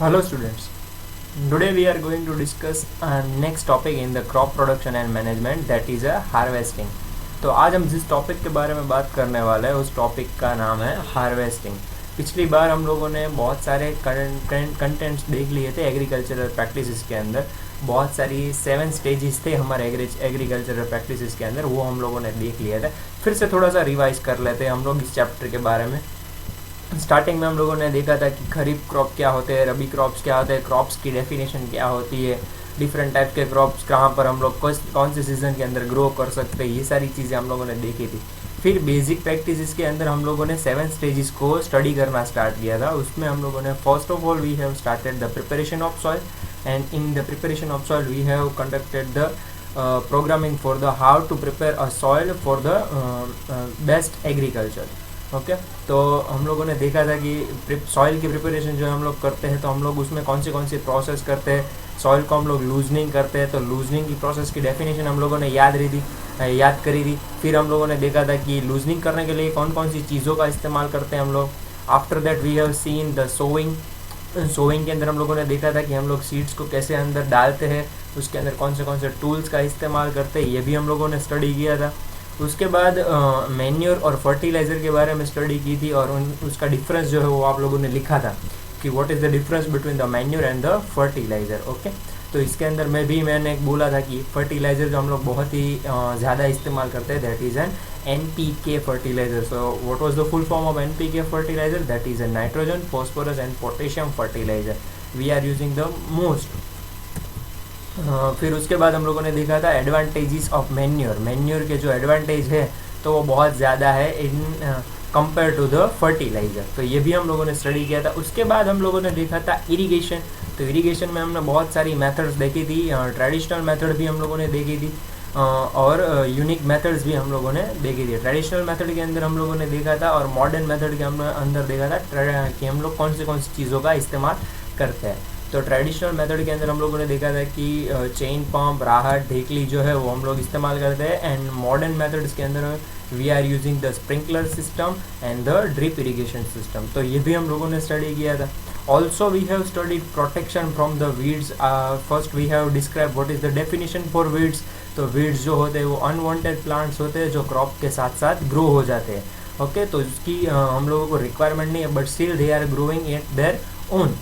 Hello students. Today we are going to discuss next topic in the crop production and management, that is harvesting. तो आज हम जिस topic के बारे में बात करने वाले हैं उस टॉपिक का नाम है हार्वेस्टिंग। पिछली बार हम लोगों ने बहुत सारे कंटेंट्स देख लिए थे एग्रीकल्चरल प्रैक्टिसेस के अंदर। बहुत सारी 7 स्टेजेस थे हमारे एग्रीकल्चरल प्रैक्टिसेस के अंदर, वो हम लोगों ने देख लिया था। फिर से थोड़ा सा रिवाइज कर लेते हैं हम लोग इस चैप्टर के बारे में। स्टार्टिंग में हम लोगों ने देखा था कि खरीफ क्रॉप क्या होते हैं, रबी क्रॉप्स क्या होते हैं, क्रॉप्स की डेफिनेशन क्या होती है, डिफरेंट टाइप के क्रॉप्स कहाँ पर हम लोग कौन से सीज़न के अंदर ग्रो कर सकते हैं, ये सारी चीज़ें हम लोगों ने देखी थी। फिर बेसिक प्रैक्टिस के अंदर हम लोगों ने 7 स्टेजेस को स्टडी करना स्टार्ट किया था। उसमें हम लोगों ने first of all we have started the preparation of soil, and in the preparation of soil we have conducted the programming for the how to prepare a soil for the best agriculture. Okay तो हम लोगों ने देखा था कि soil की preparation जो हम लोग करते हैं तो हम लोग उसमें कौन सी प्रोसेस करते हैं। सॉइल को हम लोग लूजनिंग करते हैं, तो लूजनिंग की प्रोसेस की डेफिनेशन हम लोगों ने याद करी थी। फिर हम लोगों ने देखा था कि लूजनिंग करने के लिए कौन सी चीज़ों का इस्तेमाल करते हैं हम लोग। After that we have seen the sowing के अंदर हम लोगों ने देखा था कि हम लोग सीड्स को कैसे अंदर डालते हैं, उसके अंदर कौन से टूल्स का इस्तेमाल करते हैं, ये भी हम लोगों ने स्टडी किया था। उसके बाद मैन्योर और फर्टिलाइज़र के बारे में स्टडी की थी, और उसका डिफरेंस जो है वो आप लोगों ने लिखा था कि what is the difference between the manure and the fertiliser. Okay तो इसके अंदर मैंने बोला था कि फर्टिलाइज़र जो हम लोग बहुत ही ज़्यादा इस्तेमाल करते हैं that is an NPK fertiliser. So what was the full form of NPK fertiliser, that is a nitrogen, phosphorus and potassium fertiliser we are using the most. फिर उसके बाद हम लोगों ने देखा था एडवांटेजेस ऑफ मैन्योर के जो एडवांटेज है तो वो बहुत ज़्यादा है in compare to the fertiliser, तो ये भी हम लोगों ने स्टडी किया था। उसके बाद हम लोगों ने देखा था इरिगेशन। तो इरिगेशन में हमने बहुत सारी मेथड्स देखी थी, ट्रेडिशनल मेथड भी हम लोगों ने देखी थी और यूनिक मेथड्स भी हम लोगों ने देखी थी। ट्रेडिशनल मेथड के अंदर हम लोगों ने देखा था और मॉडर्न मेथड के अंदर देखा था कि हम लोग कौन सी चीज़ों का इस्तेमाल करते हैं। तो ट्रेडिशनल मेथड के अंदर हम लोगों ने देखा था कि चेन पंप, राहत, ढेकली जो है वो हम लोग इस्तेमाल करते हैं। एंड मॉडर्न मेथड्स के अंदर we are using the sprinkler system and the drip irrigation system, तो ये भी हम लोगों ने स्टडी किया था। Also we have studied protection from the weeds. First we have describe what is the definition for weeds. तो वीड्स जो होते हैं वो अनवांटेड प्लांट्स होते हैं जो क्रॉप के साथ साथ ग्रो हो जाते हैं। ओके तो इसकी हम लोगों को रिक्वायरमेंट नहीं है, but still they are growing at their own.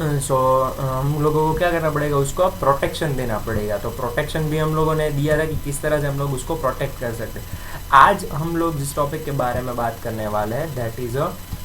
So हम लोगों को क्या करना पड़ेगा, उसको प्रोटेक्शन देना पड़ेगा। तो प्रोटेक्शन भी हम लोगों ने दिया था कि किस तरह से हम लोग उसको प्रोटेक्ट कर सकते हैं। आज हम लोग जिस टॉपिक के बारे में बात करने वाले हैं दैट इज़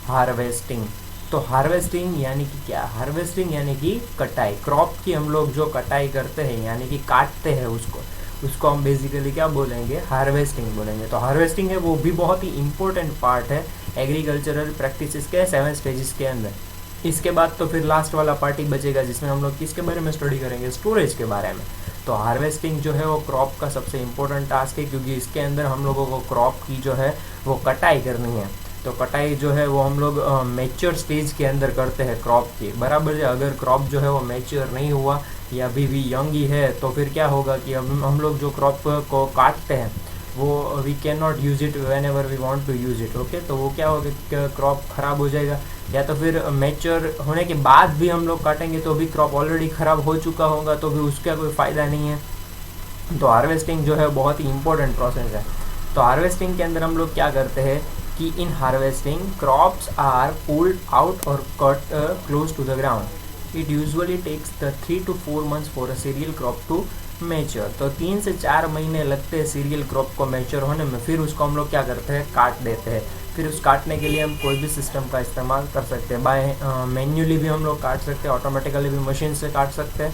हार्वेस्टिंग। तो हार्वेस्टिंग यानी कि क्या? हार्वेस्टिंग यानी कि कटाई। क्रॉप की हम लोग जो कटाई करते हैं यानी कि काटते हैं उसको हम बेसिकली क्या बोलेंगे, हार्वेस्टिंग बोलेंगे। तो हार्वेस्टिंग है वो भी बहुत ही इंपॉर्टेंट पार्ट है एग्रीकल्चरल प्रैक्टिसेस के 7 स्टेजेस के अंदर। इसके बाद तो फिर लास्ट वाला पार्ट ही बचेगा जिसमें हम लोग किसके बारे में स्टडी करेंगे, स्टोरेज के बारे में। तो हार्वेस्टिंग जो है वो क्रॉप का सबसे इम्पोर्टेंट टास्क है, क्योंकि इसके अंदर हम लोगों को क्रॉप की जो है वो कटाई करनी है। तो कटाई जो है वो हम लोग मैच्योर स्टेज के अंदर करते हैं क्रॉप की, बराबर है। अगर क्रॉप जो है वो मैच्योर नहीं हुआ या अभी भी यंग ही है तो फिर क्या होगा कि हम लोग जो क्रॉप को काटते हैं वो we can not use it when ever we want to use it. Okay तो वो क्या होगा कि क्रॉप ख़राब हो जाएगा, या तो फिर मैच्योर होने के बाद भी हम लोग काटेंगे तो भी क्रॉप ऑलरेडी ख़राब हो चुका होगा, तो भी उसका कोई फ़ायदा नहीं है। तो हार्वेस्टिंग जो है बहुत ही इंपॉर्टेंट प्रोसेस है। तो हार्वेस्टिंग के अंदर हम लोग क्या करते हैं कि in harvesting crops are pulled out और cut close to the ground. It usually takes the 3 to 4 months for a cereal crop to mature. तो 3 से 4 महीने लगते हैं सीरियल क्रॉप को मैच्योर होने में। फिर उसको हम लोग क्या करते हैं, काट देते हैं। फिर उस काटने के लिए हम कोई भी सिस्टम का इस्तेमाल कर सकते हैं। बाय मैन्युअली भी हम लोग काट सकते हैं, ऑटोमेटिकली भी मशीन से काट सकते हैं,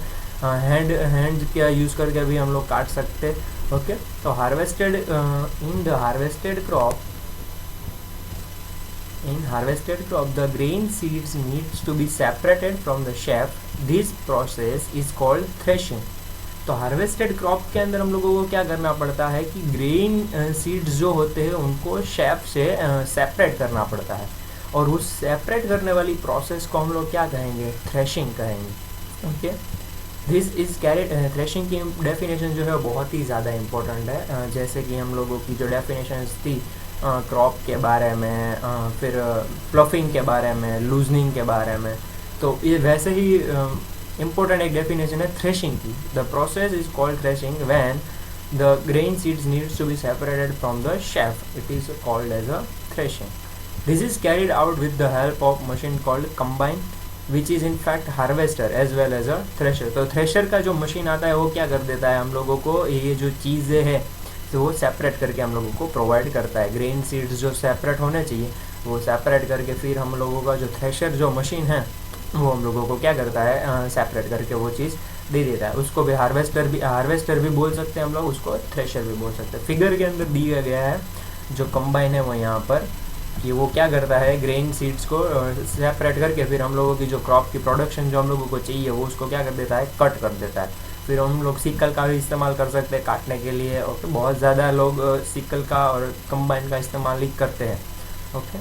हैंड का यूज़ करके भी हम लोग काट सकते हैं। ओके तो harvested in harvested crop the grain seeds needs to be separated from the chaff. This process is called threshing. तो हार्वेस्टेड क्रॉप के अंदर हम लोगों को क्या करना पड़ता है कि ग्रेन सीड्स जो होते हैं उनको शेफ से सेपरेट करना पड़ता है, और उस सेपरेट करने वाली प्रोसेस को हम लोग क्या कहेंगे, थ्रेशिंग कहेंगे। Okay this is correct. Threshing की डेफिनेशन जो है बहुत ही ज़्यादा इम्पोर्टेंट है। जैसे कि हम लोगों की जो डेफिनेशन थी क्रॉप के बारे में, फिर प्लफिंग के बारे में, लूजनिंग के बारे में, तो ये वैसे ही इम्पोर्टेंट एक डेफिनेशन है थ्रेशिंग की. The process is called threshing when the grain seeds needs to be separated from the chaff. It is called as a threshing. This is carried out with the help of machine called combine which is in fact harvester as well as a thresher. तो thresher का जो machine आता है वो क्या कर देता है हम लोगों को ये जो चीज़ें हैं तो वो सेपरेट करके हम लोगों को प्रोवाइड करता है. ग्रेन सीड्स जो सेपरेट होने चाहिए वो सेपरेट करके फिर हम लोगों का जो थ्रेशर जो मशीन है वो हम लोगों को क्या करता है सेपरेट करके वो चीज़ दे देता है. उसको भी हार्वेस्टर भी बोल सकते हैं हम लोग, उसको थ्रेशर भी बोल सकते हैं. फिगर के अंदर दिया गया है जो कंबाइन है वो यहाँ पर कि वो क्या करता है ग्रेन सीड्स को सेपरेट करके फिर हम लोगों की जो क्रॉप की प्रोडक्शन जो हम लोगों को चाहिए वो उसको क्या कर देता है कट कर देता है. फिर हम लोग सिकल का भी इस्तेमाल कर सकते हैं काटने के लिए. ओके, बहुत ज़्यादा लोग सिकल का और कंबाइन का इस्तेमाल ही करते हैं. ओके,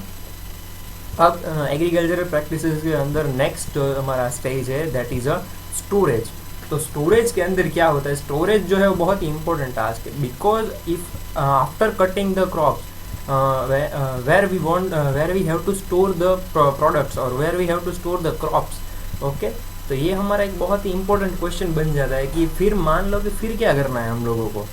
अब एग्रीकल्चरल प्रैक्टिसेस के अंदर नेक्स्ट हमारा स्टेज है दैट इज़ अ स्टोरेज. तो स्टोरेज के अंदर क्या होता है, स्टोरेज जो है वो बहुत ही इंपॉर्टेंट टास्क है. Because if after cutting the crops where we have to store the products or where we have to store the crops. Okay, तो ये हमारा एक बहुत ही इंपॉर्टेंट क्वेश्चन बन जाता है कि फिर मान लो कि फिर क्या करना है हम लोगों को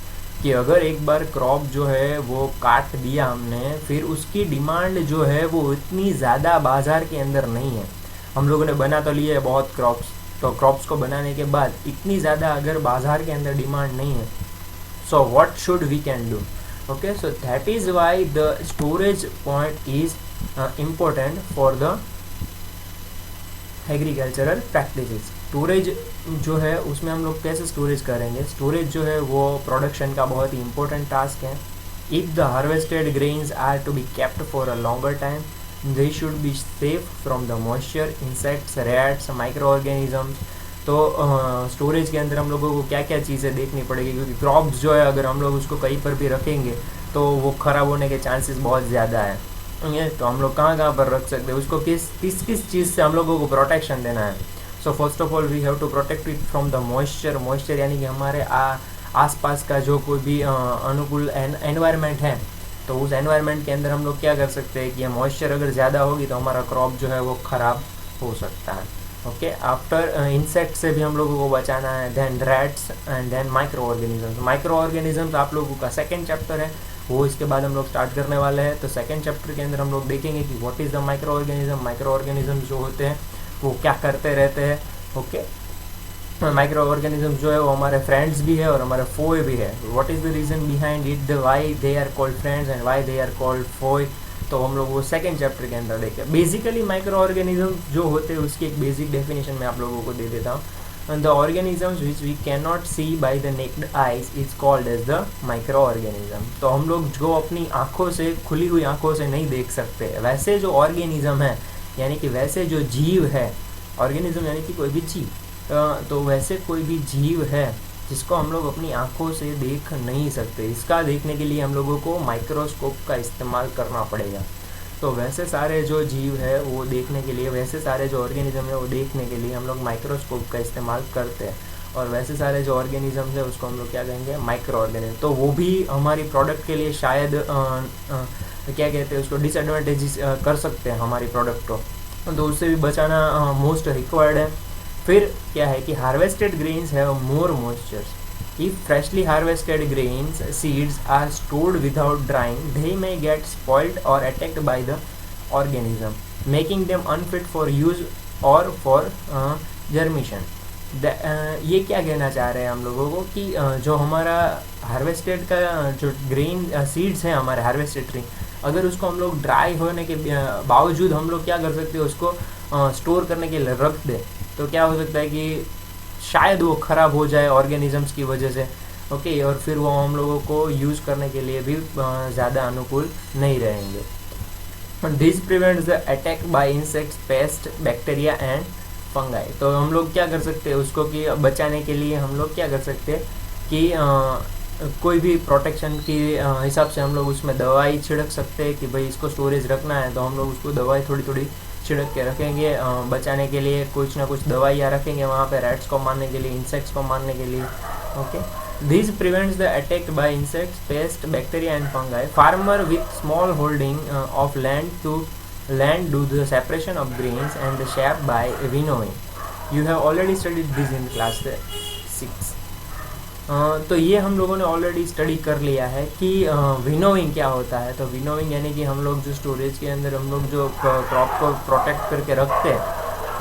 कि अगर एक बार क्रॉप जो है वो काट दिया हमने, फिर उसकी डिमांड जो है वो इतनी ज़्यादा बाज़ार के अंदर नहीं है. हम लोगों ने बना तो लिए है बहुत क्रॉप्स, तो क्रॉप्स को बनाने के बाद इतनी ज़्यादा अगर बाज़ार के अंदर डिमांड नहीं है, so what should we can do. Okay, so that is why the storage point is important for the agricultural practices. Storage जो है उसमें हम लोग कैसे स्टोरेज करेंगे. स्टोरेज जो है वो प्रोडक्शन का बहुत ही इंपॉर्टेंट टास्क है. If the harvested grains are to be kept for a longer time they should be safe from the moisture, insects, rats, micro organisms. तो स्टोरेज के अंदर हम लोगों को क्या क्या चीज़ें देखनी पड़ेगी क्योंकि क्रॉप्स जो है अगर हम लोग उसको कहीं पर भी रखेंगे तो वो ख़राब होने के चांसेस बहुत ज़्यादा है. तो हम लोग कहाँ पर रख सकते हैं उसको, किस चीज़ से हम लोगों को प्रोटेक्शन देना है. So first of all we have to protect it from the moisture यानी कि हमारे आसपास का जो कोई भी अनुकूल एनवायरनमेंट है तो उस एनवायरनमेंट के अंदर हम लोग क्या कर सकते हैं कि मॉइस्चर अगर ज़्यादा होगी तो हमारा क्रॉप जो है वो ख़राब हो सकता है. ओके, आफ्टर इंसेक्ट से भी हम लोगों को बचाना है. Then rats and then micro organisms आप लोगों का सेकेंड चैप्टर है वो इसके बाद हम लोग स्टार्ट करने वाले हैं. तो सेकेंड चैप्टर के अंदर हम लोग देखेंगे कि what is the micro organism जो होते हैं वो क्या करते रहते हैं. ओके, माइक्रो ऑर्गेनिज्म जो है वो हमारे फ्रेंड्स भी है और हमारे फोए भी है. What is the reason behind it, the why they are called friends and why they are called foe, तो हम लोग वो सेकेंड चैप्टर के अंदर देखें. बेसिकली माइक्रो ऑर्गेनिज्म जो होते हैं उसकी एक बेसिक डेफिनेशन मैं आप लोगों को दे देता हूँ. The organisms which we can not see by the naked eyes is called as the micro organism. तो हम लोग जो अपनी आँखों से, खुली हुई आँखों से नहीं देख सकते, वैसे जो ऑर्गेनिज्म है यानी कि वैसे जो जीव है, ऑर्गेनिज्म यानी कि कोई भी जीव, तो वैसे कोई भी जीव है जिसको हम लोग अपनी आँखों से देख नहीं सकते. इसका देखने के लिए हम लोगों को माइक्रोस्कोप का इस्तेमाल करना पड़ेगा. तो वैसे सारे जो जीव है वो देखने के लिए, वैसे सारे जो ऑर्गेनिज्म है वो देखने के लिए हम लोग माइक्रोस्कोप का इस्तेमाल करते हैं. और वैसे सारे जो ऑर्गेनिज्म है उसको हम लोग क्या कहेंगे, माइक्रो ऑर्गेनिज्म. तो वो भी हमारी प्रोडक्ट के लिए शायद क्या कहते हैं उसको डिसएडवांटेजेस कर सकते हैं हमारी प्रोडक्ट को, तो उससे भी बचाना मोस्ट रिक्वायर्ड है. फिर क्या है कि harvested grains have more moistures. If freshly harvested grains seeds are stored without drying, they may get spoiled or attacked by the organism, making them unfit for use or for germination. ये क्या कहना चाह रहे हैं हम लोगों को कि जो हमारा हार्वेस्टेड का जो ग्रेन सीड्स हैं हमारे हार्वेस्टेड ट्री, अगर उसको हम लोग ड्राई होने के बावजूद हम लोग क्या कर सकते हैं उसको स्टोर करने के लिए रख दें, तो क्या हो सकता है कि शायद वो ख़राब हो जाए ऑर्गेनिजम्स की वजह से. ओके, और फिर वो हम लोगों को यूज़ करने के लिए भी ज़्यादा अनुकूल नहीं रहेंगे. This prevents the attack by insects, pest, bacteria and fungi. तो हम लोग क्या कर सकते हैं उसको कि बचाने के लिए हम लोग क्या कर सकते हैं कि कोई भी प्रोटेक्शन के हिसाब से हम लोग उसमें दवाई छिड़क सकते हैं कि भाई इसको स्टोरेज रखना है तो हम लोग उसको दवाई थोड़ी थोड़ी छिड़क के रखेंगे. बचाने के लिए कुछ ना कुछ दवाइयाँ रखेंगे वहाँ पे, रैट्स को मारने के लिए, इंसेक्ट्स को मारने के लिए. Okay, this prevents the attack by insects, pest, bacteria and fungi. Farmer with small holding of land to land do the separation of grains and the shape by winnowing. You have already studied this in class 6. तो ये हम लोगों ने already study कर लिया है कि winnowing क्या होता है. तो विनोइंग यानी कि हम लोग जो स्टोरेज के अंदर हम लोग जो क्रॉप को प्रोटेक्ट करके रखते हैं,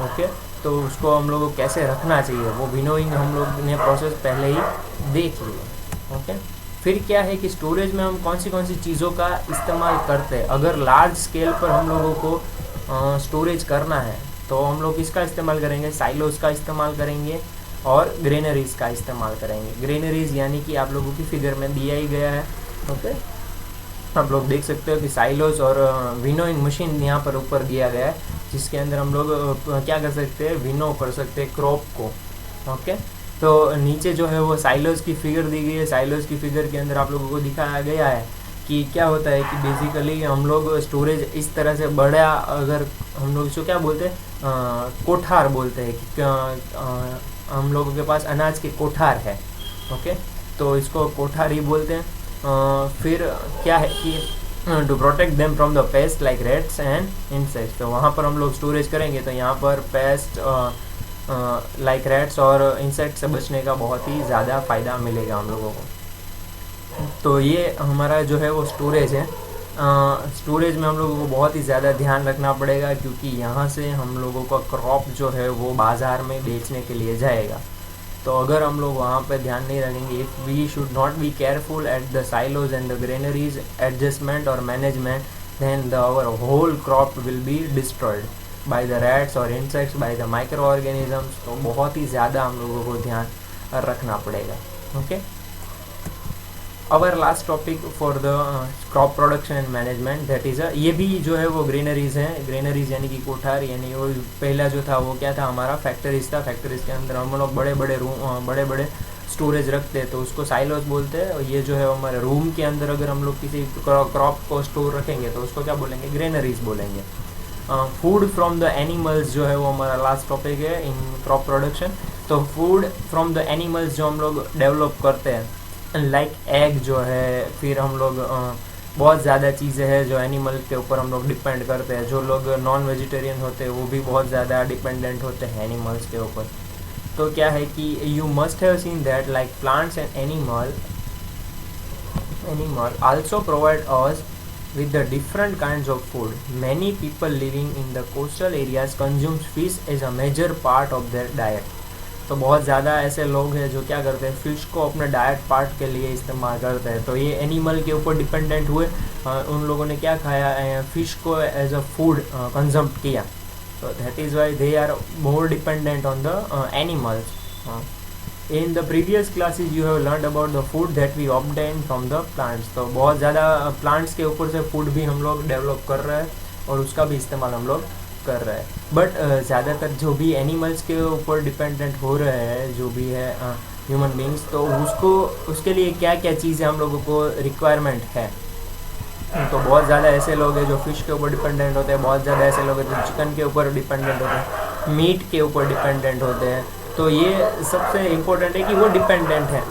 ओके, तो उसको हम लोग को कैसे रखना चाहिए वो विनोइंग हम लोग ने प्रोसेस पहले ही देख लिया. ओके, फिर क्या है कि स्टोरेज में हम कौन सी चीज़ों का इस्तेमाल करते हैं. अगर लार्ज स्केल पर हम लोगों को स्टोरेज करना है तो हम लोग इसका इस्तेमाल करेंगे, साइलोज का इस्तेमाल करेंगे और ग्रेनरीज का इस्तेमाल करेंगे. ग्रेनरीज यानी कि आप लोगों की फिगर में दिया ही गया है. ओके, आप लोग देख सकते हो कि साइलोज और विनोइंग मशीन यहाँ पर ऊपर दिया गया है, जिसके अंदर हम लोग क्या कर सकते हैं, विनो कर सकते हैं क्रॉप को. ओके, तो नीचे जो है वो साइलोज की फिगर दी गई है. साइलोज की फिगर के अंदर आप लोगों को दिखाया गया है कि क्या होता है कि बेसिकली हम लोग स्टोरेज इस तरह से बड़ा, अगर हम लोग इसको क्या बोलते हैं, कोठार बोलते हैं कि हम लोगों के पास अनाज के कोठार है. ओके, तो इसको कोठार ही बोलते हैं. फिर क्या है कि to protect them from the pest like rats and insects. तो वहाँ पर हम लोग स्टोरेज करेंगे तो यहाँ पर पेस्ट लाइक रेट्स और इंसेक्ट से बचने का बहुत ही ज़्यादा फ़ायदा मिलेगा हम लोगों को. तो ये हमारा जो है वो स्टोरेज है. स्टोरेज में हम लोगों को बहुत ही ज़्यादा ध्यान रखना पड़ेगा, क्योंकि यहाँ से हम लोगों का क्रॉप जो है वो बाज़ार में बेचने के लिए जाएगा. तो अगर हम लोग वहाँ पे ध्यान नहीं रखेंगे, if we should not be careful at the silos and the granaries adjustment और management, then our whole crop will be destroyed by the rats और insects, by the micro organisms. तो बहुत ही ज़्यादा हम लोगों को ध्यान रखना पड़ेगा. Okay, our last topic for the crop production and management, that is ये भी जो है वो ग्रेनरीज हैं. ग्रेनरीज यानी कि कोठार, यानी वो पहला जो था वो क्या था, हमारा फैक्ट्रीज था. फैक्ट्रीज के अंदर हम लोग बड़े बड़े स्टोरेज रखते हैं, तो उसको साइलोज बोलते हैं. ये जो है हमारे रूम के अंदर अगर हम लोग किसी क्रॉप को स्टोर रखेंगे तो उसको क्या बोलेंगे, ग्रेनरीज बोलेंगे. फूड फ्रॉम द एनिमल्स जो है वो हमारा लास्ट टॉपिक है इन क्रॉप प्रोडक्शन. तो फूड फ्रॉम द एनिमल्स जो हम लोग डेवलप करते हैं, लाइक एग जो है, फिर हम लोग बहुत ज़्यादा चीज़ें हैं जो एनिमल के ऊपर हम लोग डिपेंड करते हैं. जो लोग नॉन वेजिटेरियन होते हैं वो भी बहुत ज़्यादा डिपेंडेंट होते हैं एनिमल्स के ऊपर. तो क्या है कि you must have seen that like plants and animal also provide us with the different kinds of food. Many people living in the coastal areas consume fish as a major part of their diet. तो बहुत ज़्यादा ऐसे लोग हैं जो क्या करते हैं, फ़िश को अपने डाइट पार्ट के लिए इस्तेमाल करते हैं. तो ये एनिमल के ऊपर डिपेंडेंट हुए, उन लोगों ने क्या खाया, फ़िश को एज अ फूड कंज्यूम किया. तो that is why they are more dependent on the animals. In the previous classes you have learn about the food that we obtain from the plants. तो बहुत ज़्यादा plants के ऊपर से food भी हम लोग डेवलप कर रहे हैं और उसका भी इस्तेमाल हम लोग कर रहे हैं. बट ज़्यादातर जो भी एनिमल्स के ऊपर डिपेंडेंट हो रहे हैं, जो भी है ह्यूमन बींग्स, तो उसके लिए क्या क्या चीज़ें हम लोगों को रिक्वायरमेंट है. तो बहुत ज़्यादा ऐसे लोग हैं जो फिश के ऊपर डिपेंडेंट होते हैं, बहुत ज़्यादा ऐसे लोग हैं जो चिकन के ऊपर डिपेंडेंट होते हैं, मीट के ऊपर डिपेंडेंट होते हैं. तो ये सबसे इम्पोर्टेंट है कि वो डिपेंडेंट है.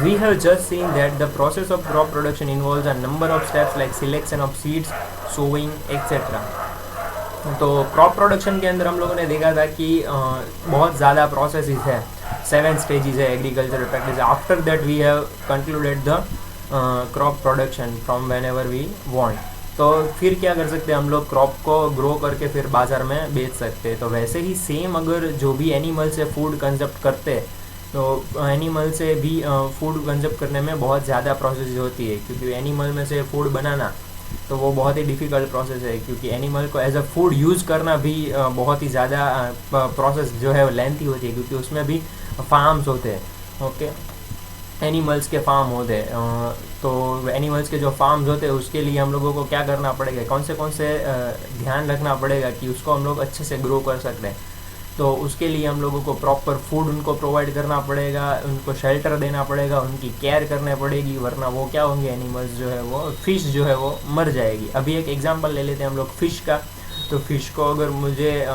We have just seen that the process of crop production involves a number of steps like selection of seeds, sowing etcetera. तो क्रॉप प्रोडक्शन के अंदर हम लोगों ने देखा था कि बहुत ज़्यादा प्रोसेसेस है, 7 स्टेजेस है agricultural practice. After that we have concluded the crop production from when ever we want. तो फिर क्या कर सकते हैं हम लोग, क्रॉप को ग्रो करके फिर बाज़ार में बेच सकते हैं. तो वैसे ही सेम अगर जो भी एनिमल से फूड कंजप्ट करते हैं, तो एनिमल से भी फूड कंजप्ट करने में बहुत ज़्यादा प्रोसेस होती है, क्योंकि एनिमल में से फूड बनाना तो वो बहुत ही डिफ़िकल्ट प्रोसेस है, क्योंकि एनिमल को एज अ फूड यूज़ करना भी बहुत ही ज़्यादा प्रोसेस जो है लेंथी होती है, क्योंकि उसमें भी फार्म्स होते हैं. ओके, एनिमल्स के फार्म होते हैं. तो एनिमल्स के जो फार्म्स होते हैं उसके लिए हम लोगों को क्या करना पड़ेगा, कौन से ध्यान रखना पड़ेगा कि उसको हम लोग अच्छे से ग्रो कर सकते हैं. तो उसके लिए हम लोगों को प्रॉपर फूड उनको प्रोवाइड करना पड़ेगा, उनको शेल्टर देना पड़ेगा, उनकी केयर करनी पड़ेगी, वरना वो क्या होंगे, एनिमल्स जो है वो, फ़िश जो है वो मर जाएगी. अभी एक एग्जांपल ले लेते हैं हम लोग फ़िश का. तो फ़िश को अगर मुझे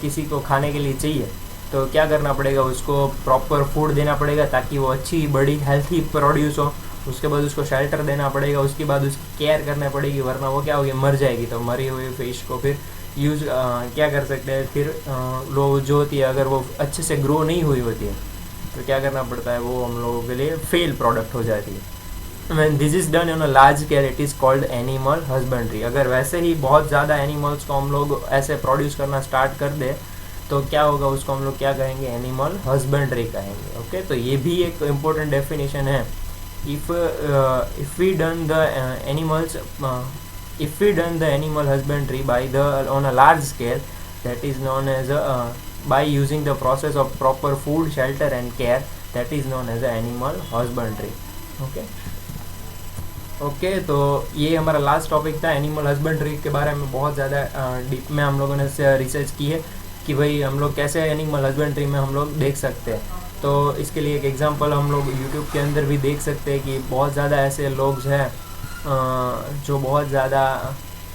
किसी को खाने के लिए चाहिए तो क्या करना पड़ेगा, उसको प्रॉपर फूड देना पड़ेगा ताकि वो अच्छी बड़ी हेल्थी प्रोड्यूस हो. उसके बाद उसको शेल्टर देना पड़ेगा, उसके बाद उसकी केयर करना पड़ेगी, वरना वो क्या होगी, मर जाएगी। तो मरी हुई फिश को फिर यूज क्या कर सकते हैं, फिर लोग जो होती है अगर वो अच्छे से ग्रो नहीं हुई होती है तो क्या करना पड़ता है, वो हम लोगों के लिए फेल प्रोडक्ट हो जाती है। When this is done on a large scale, it is called animal husbandry। अगर वैसे ही बहुत ज़्यादा एनिमल्स को हम लोग ऐसे प्रोड्यूस करना स्टार्ट कर दे तो क्या होगा, उसको हम लोग क्या कहेंगे, एनिमल हस्बेंड्री कहेंगे। ओके, तो ये भी एक इम्पोर्टेंट डेफिनेशन है। if we done the animals if we done the animal husbandry by the on a large scale, that is known as by using the process of proper food, shelter and care, that is known as animal husbandry। Okay okay, तो ये हमारा last topic था। Animal husbandry के बारे में बहुत ज़्यादा deep में हम लोगों ने रिसर्च की है कि भाई हम लोग कैसे एनिमल हस्बेंड्री में हम लोग देख सकते हैं। तो इसके लिए एक एग्जांपल हम लोग यूट्यूब के अंदर भी देख सकते हैं कि बहुत ज़्यादा ऐसे लोग हैं जो बहुत ज़्यादा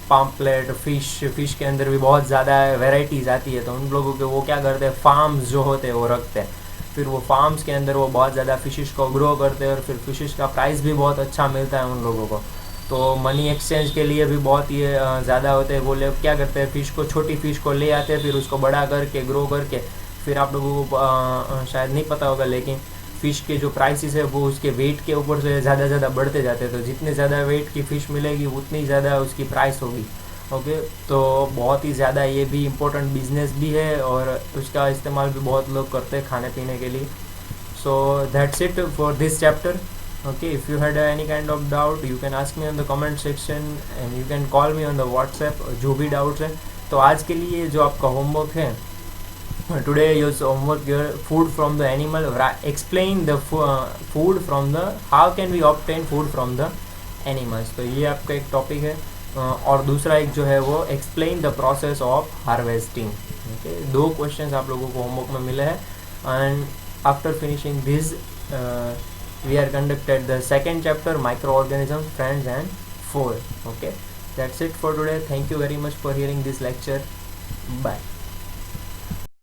पाम्पलेट फिश के अंदर भी बहुत ज़्यादा वेराइटीज़ आती है। तो उन लोगों के वो क्या करते हैं, फार्म्स जो होते हैं वो रखते हैं, फिर वो फार्म्स के अंदर वो बहुत ज़्यादा फिशेस को ग्रो करते हैं और फिर फिशेस का प्राइस भी बहुत अच्छा मिलता है उन लोगों को। तो मनी एक्सचेंज के लिए भी बहुत ही ज़्यादा होते हैं। वो लोग क्या करते हैं, फ़िश को, छोटी फ़िश को ले आते हैं, फिर उसको बड़ा करके ग्रो करके, फिर आप लोगों को शायद नहीं पता होगा लेकिन फ़िश के जो प्राइसेस है वो उसके वेट के ऊपर से ज़्यादा बढ़ते जाते हैं। तो जितने ज़्यादा वेट की फ़िश मिलेगी उतनी ज़्यादा उसकी प्राइस होगी। ओके, तो बहुत ही ज़्यादा ये भी इम्पोर्टेंट बिजनेस भी है और उसका इस्तेमाल भी बहुत लोग करते हैं खाने पीने के लिए। So that's it for this chapter. Okay, if you had any kind of doubt you can ask me on the comment section and you can call me on the WhatsApp जो भी डाउट्स है। तो आज के लिए जो आपका homework है, today your homework your food from the animal, explain the food from the, how can we obtain food from the animals. तो ये आपका एक टॉपिक है। और दूसरा एक जो है वो explain the process of harvesting. Okay, 2 questions आप लोगों को होमवर्क में मिले हैं। And after finishing this we are conducted the second chapter, microorganisms, friends and food. Okay, that's it for today. Thank you very much for hearing this lecture. Bye.